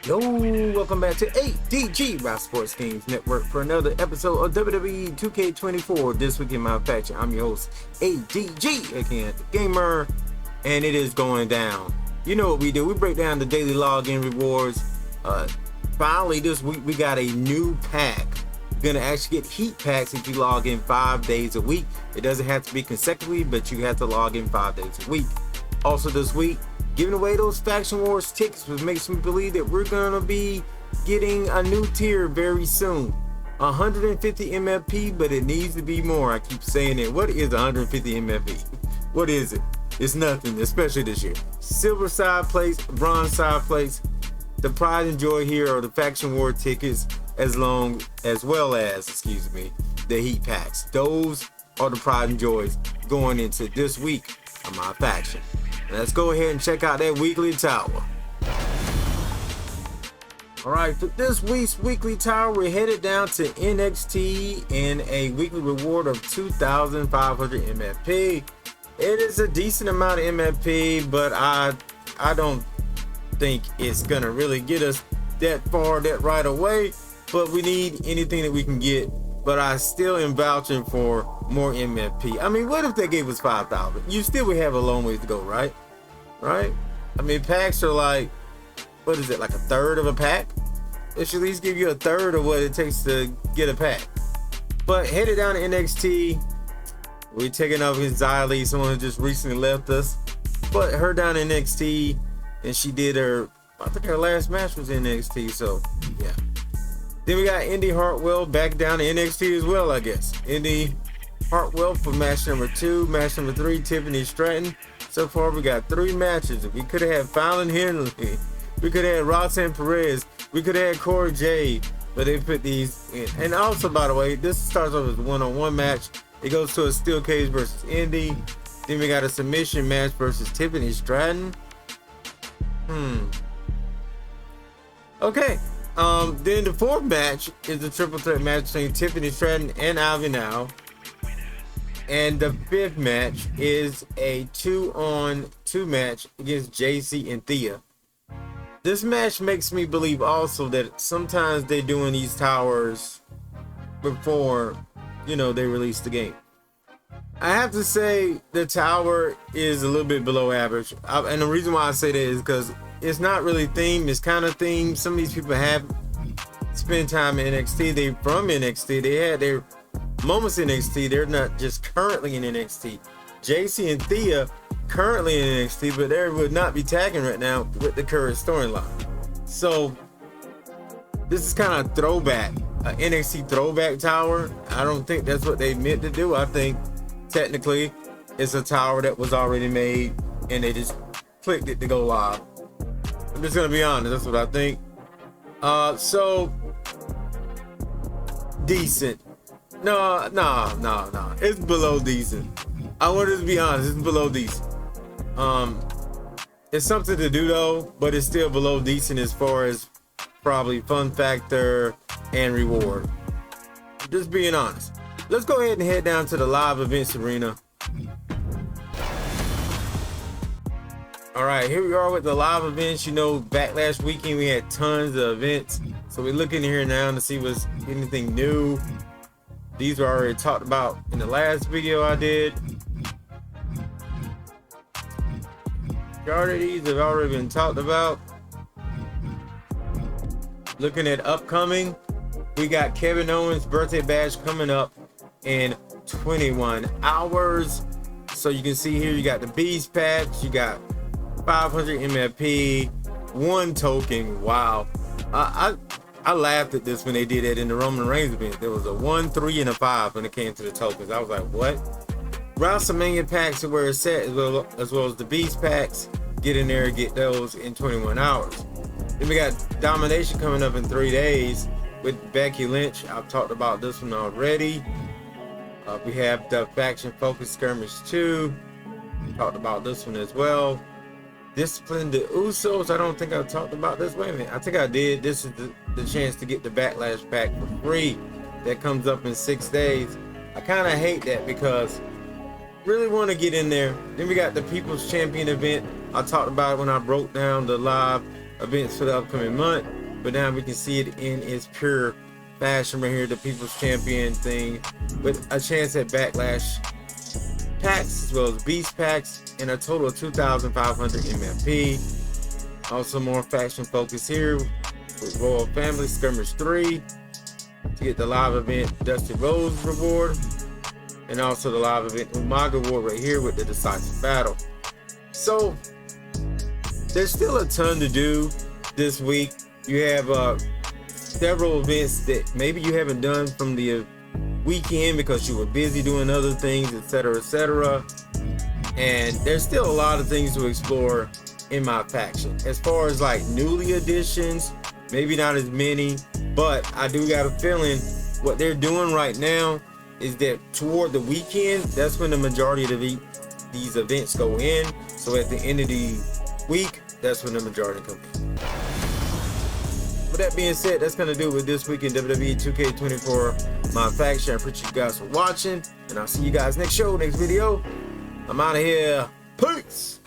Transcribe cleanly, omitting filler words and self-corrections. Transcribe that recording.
Yo, welcome back to ADG Rap Sports Games Network for another episode of WWE 2K24 This Week In MYFACTION. I'm your host, ADG, aka The Gamer, and it is going down. You know what we do, we break down the daily login rewards. Finally this week we got a new pack. You're gonna actually get heat packs if you log in 5 days a week. It doesn't have to be consecutively, but you have to log in 5 days a week. Also this week, giving away those Faction Wars tickets, which makes me believe that we're gonna be getting a new tier very soon. 150 MFP, but it needs to be more. I keep saying it. What is 150 MFP? What is it? It's nothing, especially this year. Silver side plates, bronze side plates. The pride and joy here are the Faction War tickets, as well as the heat packs. Those are the pride and joys going into this week of my faction. Let's go ahead and check out that weekly tower. Alright, for this week's weekly tower, we're headed down to NXT and a weekly reward of 2,500 MFP. It is a decent amount of MFP, but I don't think it's gonna really get us that far that right away. But we need anything that we can get. But I still am vouching for more MFP. I mean, what if they gave us 5,000? You still would have a long ways to go, right? Right? I mean, packs are like, what is it, like a third of a pack? It should at least give you a third of what it takes to get a pack. But headed down to NXT, we're taking up his Xylee, someone who just recently left us. But her down in NXT, and she did I think her last match was in NXT, so yeah. Then we got Indy Hartwell back down to NXT as well, I guess. Indy Hartwell for match number 2, match number 3, Tiffany Stratton. So far, we got 3 matches. We could have had Fallon Henley. We could have had Roxanne Perez. We could have had Cora Jade. But they put these in. And also, by the way, this starts off as a one-on-one match. It goes to a steel cage versus Indy. Then we got a submission match versus Tiffany Stratton. Okay. Then the 4th match is a triple threat match between Tiffany Stratton and Ivy Now. And the 5th match is a 2-on-2 match against JC and Thea. This match makes me believe also that sometimes they're doing these towers before, they release the game. I have to say the tower is a little bit below average. And the reason why I say that is because it's not really themed. It's kind of themed. Some of these people have spent time in NXT. They're from NXT. They had their moments in NXT. They're not just currently in NXT. JC and Thea currently in NXT, but they would not be tagging right now with the current storyline. So this is kind of throwback, NXT throwback tower. I don't think that's what they meant to do. I think technically it's a tower that was already made and they just clicked it to go live. I'm just gonna be honest, that's what I think. So decent. No. It's below decent. I want to be honest, it's below decent. It's something to do though, but it's still below decent as far as probably fun factor and reward. Just being honest. Let's go ahead and head down to the live events arena. All right, here we are with the live events. Backlash weekend, we had tons of events. So we're looking here now to see what's anything new. These were already talked about in the last video I did. Majority of these have already been talked about. Looking at upcoming, we got Kevin Owens' birthday bash coming up in 21 hours. So you can see here, you got the Beast patch, you got 500 MFP, 1 token. Wow. I laughed at this when they did it in the Roman Reigns event. There was a 1, 3, and a 5 when it came to the tokens. I was like, what? WrestleMania packs are where it's at, as well as the Beast packs. Get in there and get those in 21 hours. Then we got Domination coming up in 3 days with Becky Lynch. I've talked about this one already. We have the Faction Focus Skirmish 2. Talked about this one as well. Discipline the Usos. I don't think I talked about this. Wait a minute. I think I did. This is the chance to get the Backlash pack for free. That comes up in 6 days. I kind of hate that because really want to get in there. Then we got the People's Champion event. I talked about it when I broke down the live events for the upcoming month, but now we can see it in its pure fashion right here, the People's Champion thing, with a chance at Backlash packs as well as Beast packs, and a total of 2,500 MFP. Also more faction focus here with Royal Family Skirmish 3 to get the live event Dusty Rose reward, and also the live event Umaga reward right here with the Decisive Battle. So there's still a ton to do this week. You have several events that maybe you haven't done from the weekend because you were busy doing other things, etc., etc. And there's still a lot of things to explore in my faction. As far as like newly additions, maybe not as many, but I do got a feeling what they're doing right now is that toward the weekend, that's when the majority of these events go in. So at the end of the week, that's when the majority come in. With that being said, that's gonna do it with This Week in WWE 2K24 MYFACTION. I appreciate you guys for watching, and I'll see you guys next show, next video. I'm out of here. Peace.